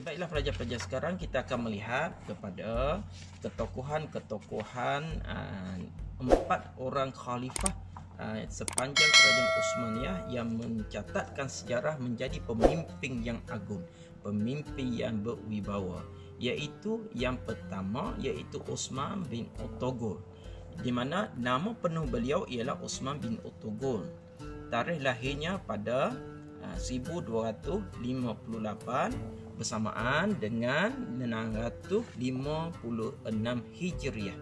Baiklah pelajar-pelajar, sekarang kita akan melihat kepada ketokohan-ketokohan 4 orang khalifah sepanjang kerajaan Uthmaniyah yang mencatatkan sejarah menjadi pemimpin yang agung, pemimpin yang berwibawa. Iaitu yang pertama iaitu Uthman bin Ottogol, di mana nama penuh beliau ialah Uthman bin Ottogol. Tarikh lahirnya pada 1258 bersamaan dengan 656 Hijriah.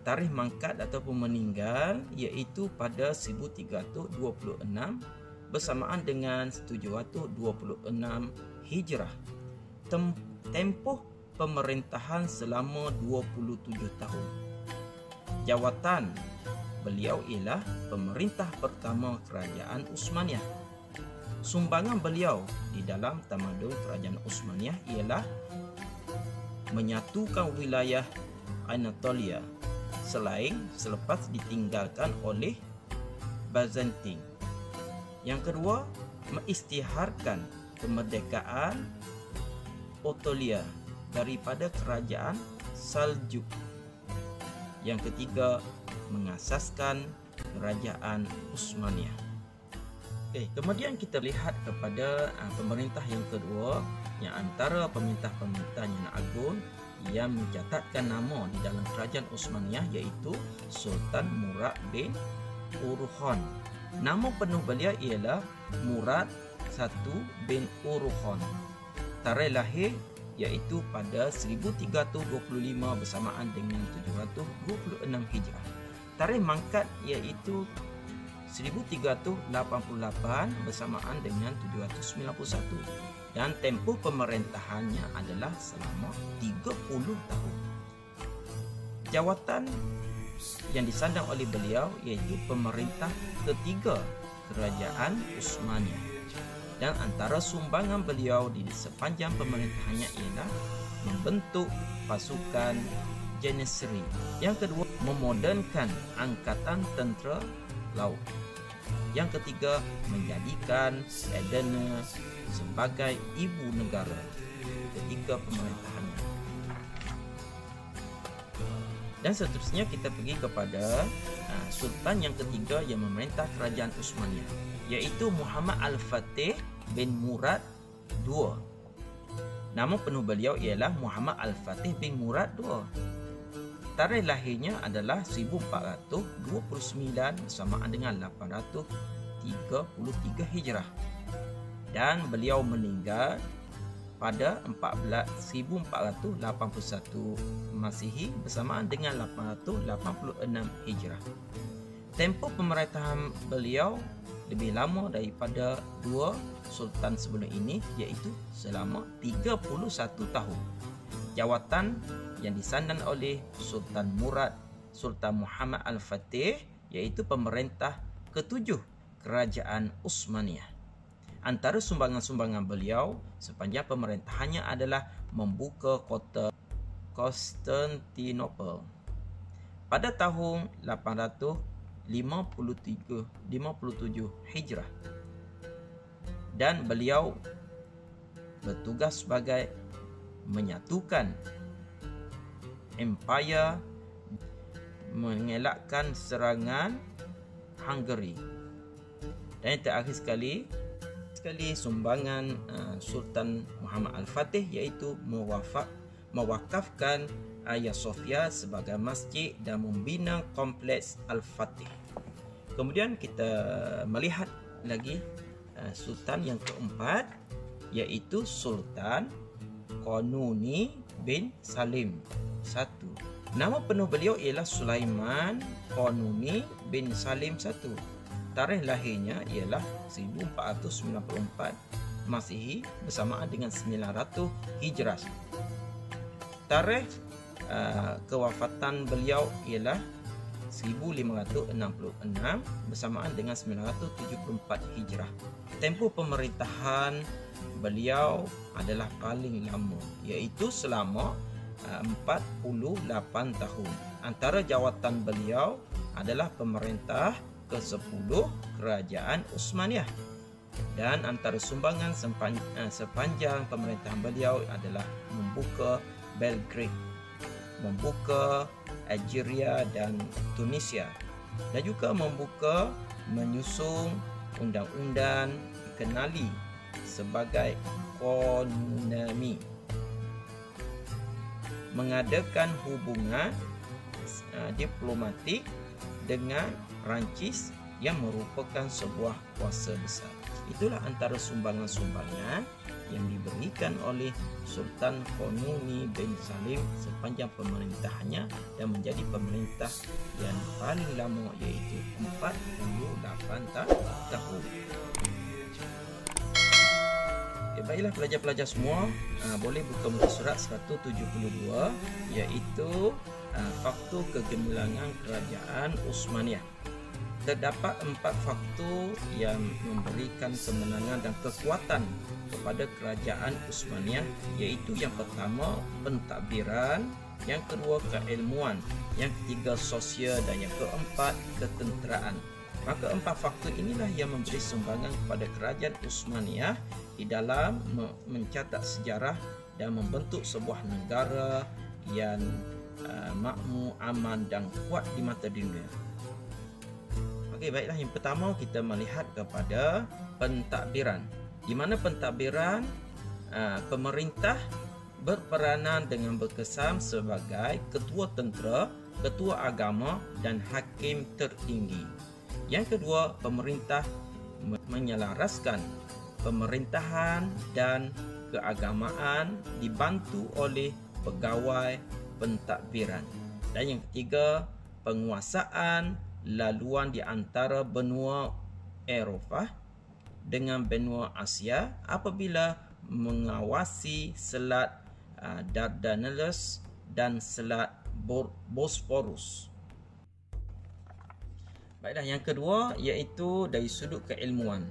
Tarikh mangkat ataupun meninggal iaitu pada 1326 bersamaan dengan 726 Hijrah. Tempoh pemerintahan selama 27 tahun. Jawatan beliau ialah pemerintah pertama kerajaan Uthmaniyah. Sumbangan beliau di dalam tamadun kerajaan Uthmaniyah ialah menyatukan wilayah Anatolia selepas ditinggalkan oleh Byzantine. Yang kedua, mengisytiharkan kemerdekaan Anatolia daripada kerajaan Saljuk. Yang ketiga, mengasaskan kerajaan Uthmaniyah. Kemudian kita lihat kepada pemerintah yang kedua, yang antara pemerintah-pemerintah yang agung yang mencatatkan nama di dalam kerajaan Uthmaniyah iaitu Sultan Murad bin Orkhan. Nama penuh beliau ialah Murad I bin Orkhan. Tarikh lahir iaitu pada 1325 bersamaan dengan 726 Hijrah. Tarikh mangkat iaitu 1388 bersamaan dengan 791 dan tempoh pemerintahannya adalah selama 30 tahun. Jawatan yang disandang oleh beliau iaitu pemerintah ketiga kerajaan Uthmaniyah. Dan antara sumbangan beliau di sepanjang pemerintahannya ialah membentuk pasukan Janissary. Yang kedua, memodernkan angkatan tentera laut. Yang ketiga, menjadikan Edna sebagai ibu negara ketika pemerintahannya. Dan seterusnya kita pergi kepada sultan yang ketiga yang memerintah kerajaan Uthmaniyah, iaitu Muhammad Al-Fatih bin Murad II. Nama penuh beliau ialah Muhammad Al-Fatih bin Murad II. Tarikh lahirnya adalah 1429 bersamaan dengan 833 Hijrah. Dan beliau meninggal pada 1481 Masihi bersamaan dengan 886 Hijrah. Tempoh pemerintahan beliau lebih lama daripada dua sultan sebelum ini, iaitu selama 31 tahun. Jawatan yang disandang oleh Sultan Muhammad Al-Fatih iaitu pemerintah ketujuh kerajaan Uthmaniyah. Antara sumbangan-sumbangan beliau sepanjang pemerintahannya adalah membuka kota Konstantinopel pada tahun 857 Hijrah. Dan beliau bertugas sebagai menyatukan empayar, mengelakkan serangan Hungary. Dan yang terakhir sekali sumbangan Sultan Muhammad Al-Fatih iaitu mewakafkan Hagia Sophia sebagai masjid dan membina kompleks Al-Fatih. Kemudian kita melihat lagi sultan yang keempat iaitu Sultan Qanuni bin Salim I. Nama penuh beliau ialah Sulaiman Qanuni bin Salim I. Tarikh lahirnya ialah 1494 Masihi bersamaan dengan 900 Hijrah. Tarikh kewafatan beliau ialah 1566 bersamaan dengan 974 Hijrah. Tempoh pemerintahan beliau adalah paling lama, iaitu selama 48 tahun. Antara jawatan beliau adalah pemerintah ke-10 kerajaan Uthmaniyah. Dan antara sumbangan sepanjang pemerintahan beliau adalah membuka Belgrade, membuka Algeria dan Tunisia, dan juga menyusung undang-undang dikenali sebagai Konami, mengadakan hubungan diplomatik dengan Perancis yang merupakan sebuah kuasa besar. Itulah antara sumbangan-sumbangan yang diberikan oleh Sultan Konuni bin Salim sepanjang pemerintahannya, dan menjadi pemerintah yang paling lama, iaitu 48 tahun. Baiklah pelajar-pelajar semua, boleh buka muka surat 172, iaitu faktor kegemilangan kerajaan Utsmaniyah. Terdapat 4 faktor yang memberikan kemenangan dan kekuatan kepada kerajaan Utsmaniyah, iaitu yang pertama pentadbiran, yang kedua keilmuan, yang ketiga sosial, dan yang keempat ketenteraan. Maka 4 faktor inilah yang memberi sumbangan kepada kerajaan Utsmaniyah di dalam mencatat sejarah dan membentuk sebuah negara yang makmur, aman dan kuat di mata dunia. Okey, baiklah, yang pertama kita melihat kepada pentadbiran, di mana pentadbiran pemerintah berperanan dengan berkesan sebagai ketua tentera, ketua agama dan hakim tertinggi. Yang kedua, pemerintah menyelaraskan pemerintahan dan keagamaan dibantu oleh pegawai pentadbiran. Dan yang ketiga, penguasaan laluan di antara benua Eropah dengan benua Asia apabila mengawasi selat Dardanelles dan selat Bosporus. Baiklah, yang kedua iaitu dari sudut keilmuan,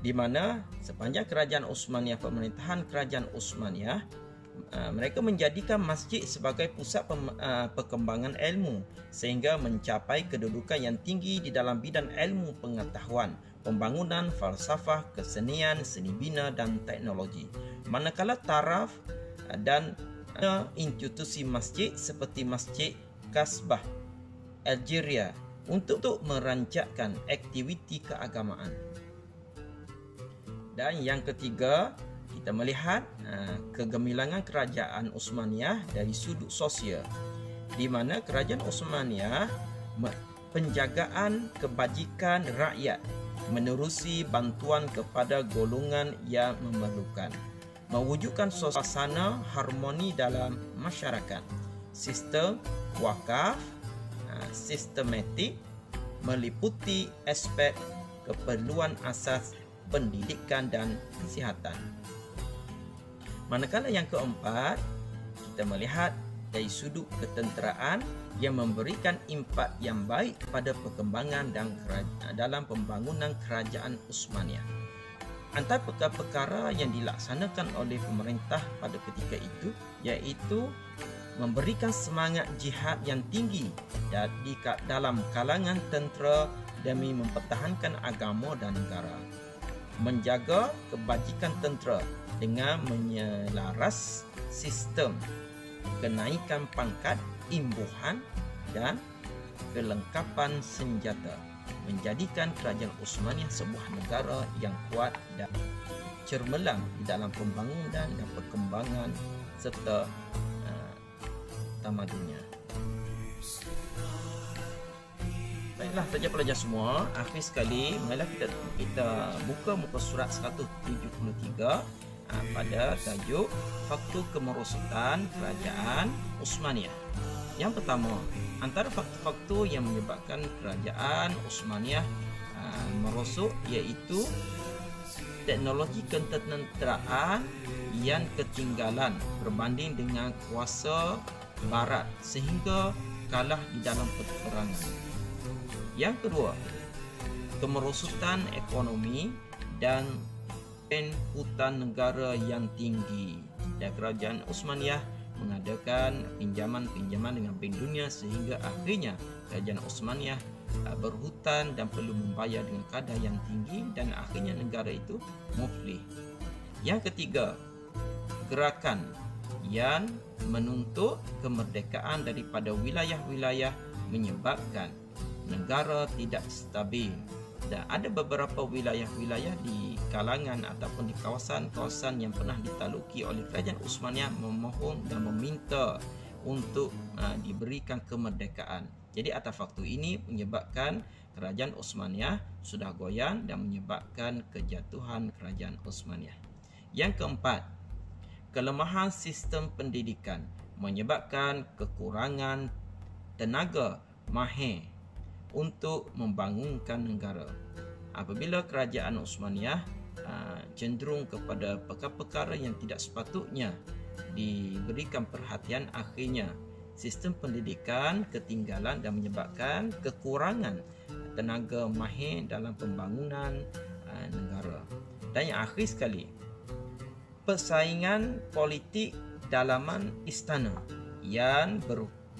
di mana sepanjang kerajaan Utsmaniyah, pemerintahan kerajaan Utsmaniyah, mereka menjadikan masjid sebagai pusat perkembangan ilmu sehingga mencapai kedudukan yang tinggi di dalam bidang ilmu pengetahuan, pembangunan, falsafah, kesenian, seni bina dan teknologi. Manakala taraf dan institusi masjid seperti Masjid Kasbah Algeria untuk merancangkan aktiviti keagamaan. Dan yang ketiga, kita melihat kegemilangan kerajaan Utsmaniyah dari sudut sosial, di mana kerajaan Utsmaniyah penjagaan kebajikan rakyat, menerusi bantuan kepada golongan yang memerlukan, mewujudkan suasana harmoni dalam masyarakat, sistem wakaf sistematik meliputi aspek keperluan asas pendidikan dan kesihatan. Manakala yang keempat, kita melihat dari sudut ketenteraan yang memberikan impak yang baik kepada perkembangan dan dalam pembangunan kerajaan Utsmaniyah. Antara perkara-perkara yang dilaksanakan oleh pemerintah pada ketika itu iaitu memberikan semangat jihad yang tinggi dalam kalangan tentera demi mempertahankan agama dan negara, menjaga kebajikan tentera dengan menyelaras sistem kenaikan pangkat, imbuhan dan kelengkapan senjata, menjadikan kerajaan Utsmaniyah sebuah negara yang kuat dan cermelang di dalam pembangunan dan perkembangan serta tamadunnya. Baiklah pelajar-pelajar semua, akhir sekali marilah kita buka muka surat 173 pada tajuk faktor kemerosotan kerajaan Utsmaniyah. Yang pertama, antara faktor-faktor yang menyebabkan kerajaan Utsmaniyah merosot iaitu teknologi ketenteraan yang ketinggalan berbanding dengan kuasa barat sehingga kalah di dalam peperangan. Yang kedua, kemerosotan ekonomi dan hutan negara yang tinggi. Dan kerajaan Utsmaniyah mengadakan pinjaman-pinjaman dengan Bank Dunia sehingga akhirnya kerajaan Utsmaniyah berhutang dan perlu membayar dengan kadar yang tinggi, dan akhirnya negara itu muflis. Yang ketiga, gerakan yang menuntut kemerdekaan daripada wilayah-wilayah menyebabkan negara tidak stabil. Dan ada beberapa wilayah-wilayah di kalangan ataupun di kawasan-kawasan yang pernah ditaluki oleh Kerajaan Osmaniyah memohon dan meminta untuk diberikan kemerdekaan. Jadi atas faktor ini menyebabkan Kerajaan Osmaniyah sudah goyang dan menyebabkan kejatuhan Kerajaan Osmaniyah. Yang keempat, kelemahan sistem pendidikan menyebabkan kekurangan tenaga mahir untuk membangunkan negara. Apabila Kerajaan Osmaniyah cenderung kepada perkara-perkara yang tidak sepatutnya diberikan perhatian, akhirnya sistem pendidikan ketinggalan dan menyebabkan kekurangan tenaga mahir dalam pembangunan negara. Dan yang akhir sekali, persaingan politik dalaman istana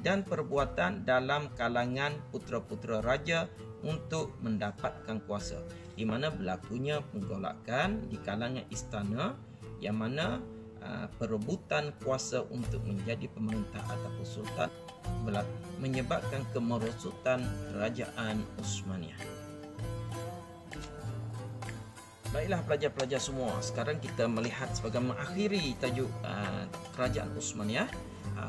dan perbuatan dalam kalangan putera-putera raja untuk mendapatkan kuasa, di mana berlakunya penggolakan di kalangan istana yang mana perebutan kuasa untuk menjadi pemerintah ataupun sultan menyebabkan kemerosotan Kerajaan Osmaniyah. Baiklah pelajar-pelajar semua, sekarang kita melihat sebagai mengakhiri tajuk Kerajaan Osmaniyah.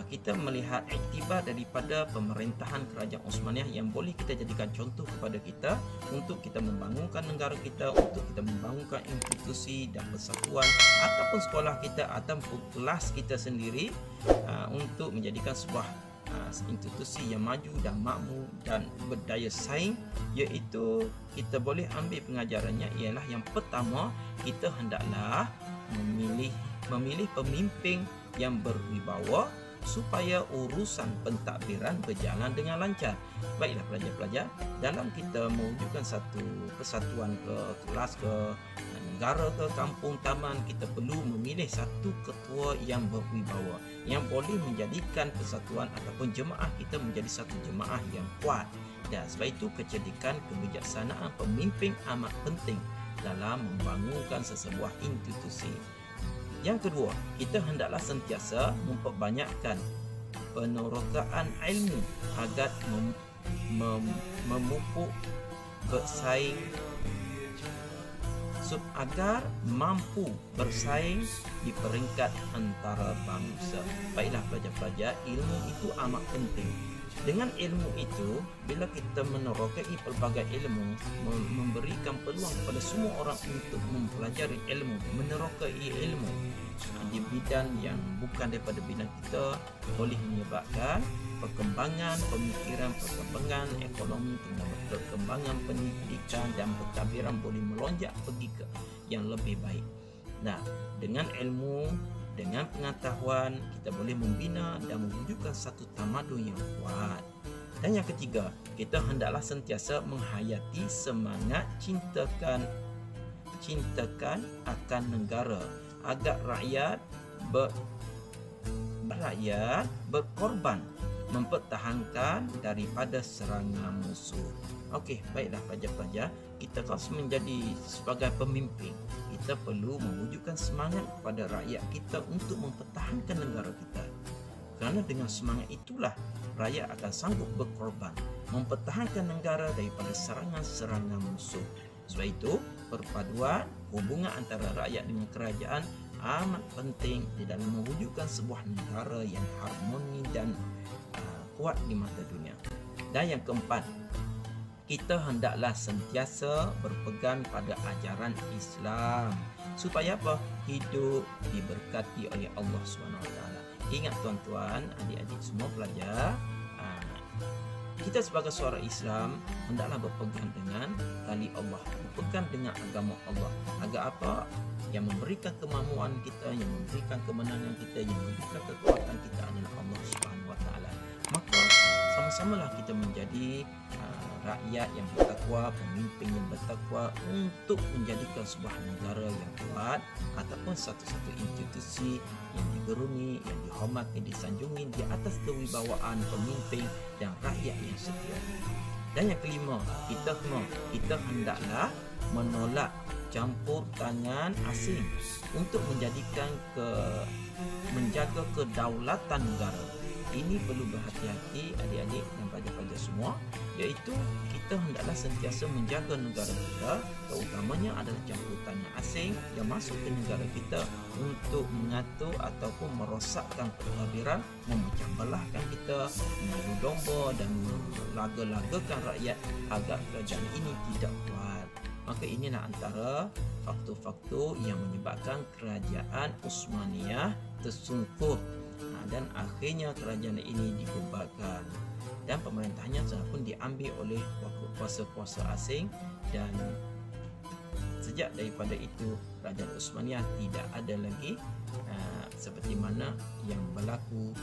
Kita melihat iktibar daripada pemerintahan Kerajaan Osmaniyah yang boleh kita jadikan contoh kepada kita untuk kita membangunkan negara kita, untuk kita membangunkan institusi dan persatuan ataupun sekolah kita ataupun kelas kita sendiri untuk menjadikan sebuah institusi yang maju dan makmur dan berdaya saing. Iaitu kita boleh ambil pengajarannya ialah yang pertama, kita hendaklah memilih pemimpin yang berwibawa supaya urusan pentadbiran berjalan dengan lancar. Baiklah pelajar-pelajar, dalam kita mewujudkan satu persatuan ke kelas, ke negara, ke kampung, taman, kita perlu memilih satu ketua yang berwibawa, yang boleh menjadikan persatuan ataupun jemaah kita menjadi satu jemaah yang kuat. Dan sebab itu kecerdikan, kebijaksanaan pemimpin amat penting dalam membangunkan sesebuah institusi. Yang kedua, kita hendaklah sentiasa memperbanyakkan penerokaan ilmu agar memupuk bersaing, agar mampu bersaing di peringkat antara bangsa. Baiklah pelajar-pelajar, ilmu itu amat penting. Dengan ilmu itu, bila kita menerokai pelbagai ilmu, memberikan peluang kepada semua orang untuk mempelajari ilmu, menerokai ilmu di bidang yang bukan daripada bidang kita, boleh menyebabkan perkembangan pemikiran, perkembangan ekonomi, perkembangan pendidikan dan pentadbiran boleh melonjak pergi ke yang lebih baik. Nah, dengan ilmu, dengan pengetahuan, kita boleh membina dan mewujudkan satu tamadun yang kuat. Dan yang ketiga, kita hendaklah sentiasa menghayati semangat cintakan akan negara agar rakyat berkorban mempertahankan daripada serangan musuh. Okey, baiklah pelajar-pelajar, kita harus menjadi sebagai pemimpin, kita perlu mewujudkan semangat kepada rakyat kita untuk mempertahankan negara kita. Kerana dengan semangat itulah rakyat akan sanggup berkorban mempertahankan negara daripada serangan-serangan musuh. Sebab itu, perpaduan hubungan antara rakyat dengan kerajaan amat penting di dalam mewujudkan sebuah negara yang harmoni dan kuat di mata dunia. Dan yang keempat, kita hendaklah sentiasa berpegang pada ajaran Islam supaya apa? Hidup diberkati oleh Allah SWT. Ingat tuan-tuan, adik-adik semua pelajar, kita sebagai seorang Islam hendaklah berpegang dengan tali Allah, berpegang dengan agama Allah. Agar apa? Yang memberikan kemampuan kita, yang memberikan kemenangan kita, yang memberikan kekuatan kita adalah Allah SWT. Maka sama-samalah kita menjadi rakyat yang bertakwa, pemimpin yang bertakwa untuk menjadikan sebuah negara yang kuat ataupun satu-satu institusi yang digerungi, yang dihormati, disanjungi di atas kewibawaan pemimpin dan rakyat yang setia. Dan yang kelima, kita hendaklah menolak campur tangan asing untuk menjaga kedaulatan negara. Ini perlu berhati-hati adik-adik dan pelajar-pelajar semua, iaitu kita hendaklah sentiasa menjaga negara kita, terutamanya adalah campur tangan asing yang masuk ke negara kita untuk mengatur ataupun merosakkan pentadbiran, memecah belahkan kita, mengadu domba dan melaga-lagakan rakyat agar kerajaan ini tidak kuat. Maka inilah antara faktor-faktor yang menyebabkan kerajaan Uthmaniyah tersungkur dan akhirnya kerajaan ini dibubarkan dan pemerintahnya pun diambil oleh kuasa-kuasa asing, dan sejak daripada itu kerajaan Uthmaniyah tidak ada lagi seperti mana yang berlaku